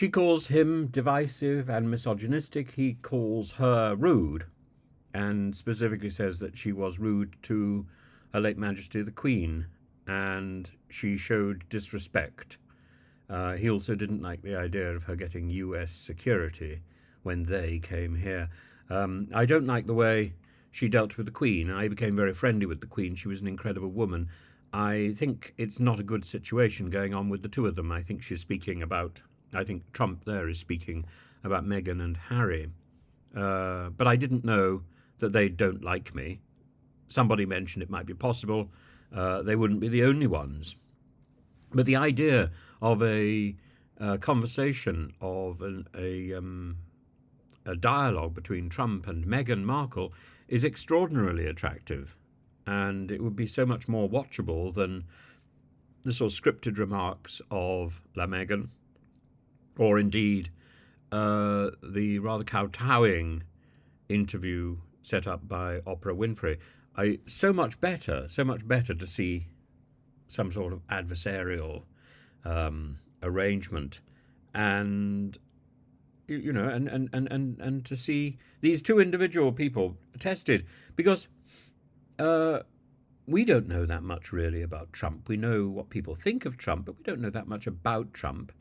She calls him divisive and misogynistic. He calls her rude, and specifically says that she was rude to Her late Majesty the Queen, and she showed disrespect. He also didn't like the idea of her getting US security when they came here. I don't like the way she dealt with the Queen. I became very friendly with the Queen. She was an incredible woman. I think it's not a good situation going on with the two of them. I think Trump there is speaking about Meghan and Harry. But I didn't know that they don't like me. Somebody mentioned it might be possible. They wouldn't be the only ones. But the idea of a conversation, of a dialogue between Trump and Meghan Markle is extraordinarily attractive. And it would be so much more watchable than the sort of scripted remarks of La Meghan, or indeed the rather kowtowing interview set up by Oprah Winfrey. So much better to see some sort of adversarial arrangement, and and to see these two individual people tested, because we don't know that much really about Trump. We know what people think of Trump, but we don't know that much about Trump,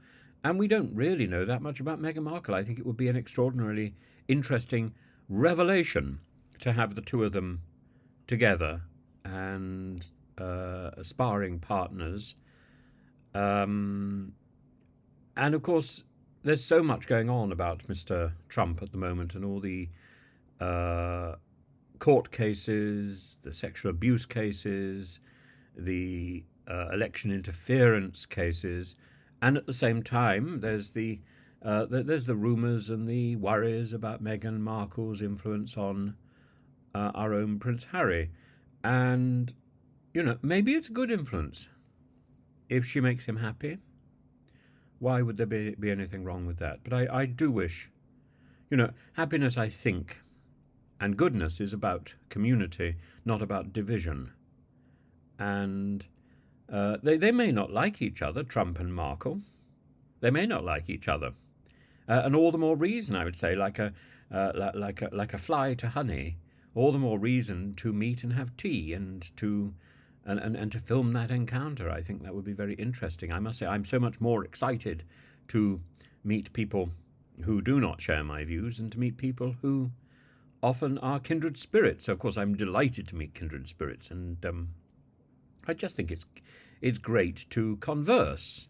and we don't really know that much about Meghan Markle. I think it would be an extraordinarily interesting revelation to have the two of them together and sparring partners. And of course, there's so much going on about Mr. Trump at the moment, and all the court cases, the sexual abuse cases, the election interference cases, and at the same time, there's the rumours and the worries about Meghan Markle's influence on our own Prince Harry. And maybe it's a good influence if she makes him happy. Why would there be anything wrong with that? But I do wish, happiness, I think, and goodness is about community, not about division. And they may not like each other, Trump and Markle. They may not like each other, and all the more reason, I would say, like a fly to honey. All the more reason to meet and have tea and to film that encounter. I think that would be very interesting. I must say, I'm so much more excited to meet people who do not share my views and to meet people who often are kindred spirits. Of course, I'm delighted to meet kindred spirits, and I just think it's great to converse.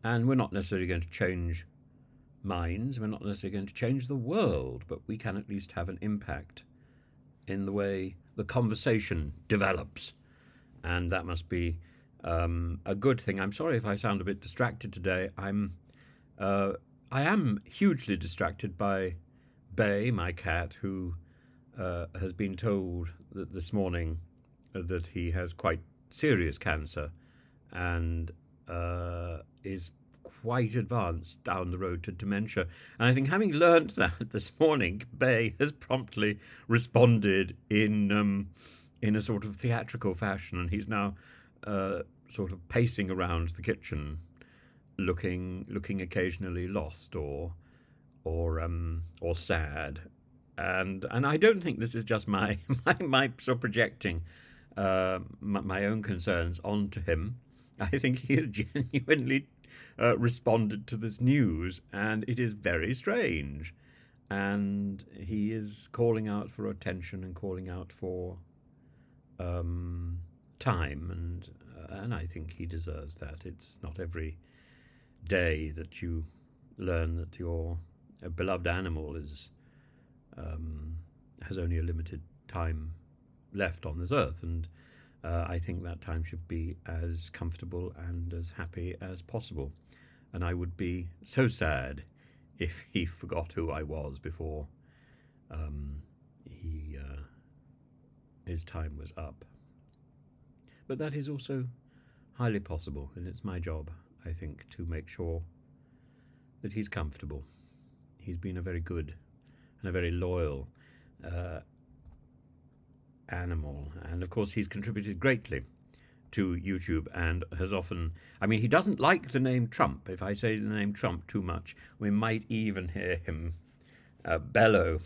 And we're not necessarily going to change minds. We're not necessarily going to change the world, but we can at least have an impact in the way the conversation develops. And that must be a good thing. I'm sorry if I sound a bit distracted today. I am hugely distracted by Bay, my cat, who has been told that this morning that he has quite serious cancer and is quite advanced down the road to dementia. And I think, having learnt that this morning, Bay has promptly responded in a sort of theatrical fashion, and he's now sort of pacing around the kitchen, looking occasionally lost or sad. And I don't think this is just my sort of projecting my own concerns onto him. I think he has genuinely responded to this news, and it is very strange. And he is calling out for attention and calling out for time, and I think he deserves that. It's not every day that you learn that your beloved animal has only a limited time left on this earth, and I think that time should be as comfortable and as happy as possible. And I would be so sad if he forgot who I was before his time was up. But that is also highly possible, and it's my job, I think, to make sure that he's comfortable. He's been a very good and a very loyal animal, and of course he's contributed greatly to YouTube and has often. I mean, he doesn't like the name Trump. If I say the name Trump too much, we might even hear him bellow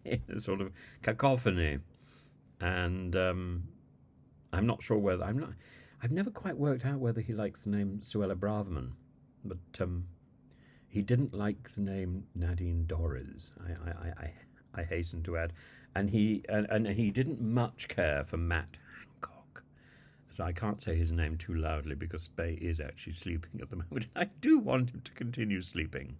in a sort of cacophony. And I'm not sure whether I'm not. I've never quite worked out whether he likes the name Suella Braverman, but he didn't like the name Nadine Dorries. I hasten to add, and he didn't much care for Matt Hancock. So I can't say his name too loudly because Bay is actually sleeping at the moment. I do want him to continue sleeping.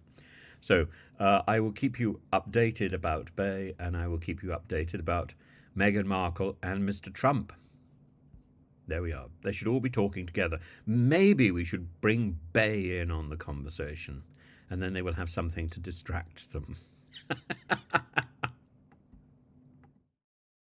So I will keep you updated about Bay, and I will keep you updated about Meghan Markle and Mr. Trump. There we are. They should all be talking together. Maybe we should bring Bay in on the conversation, and then they will have something to distract them.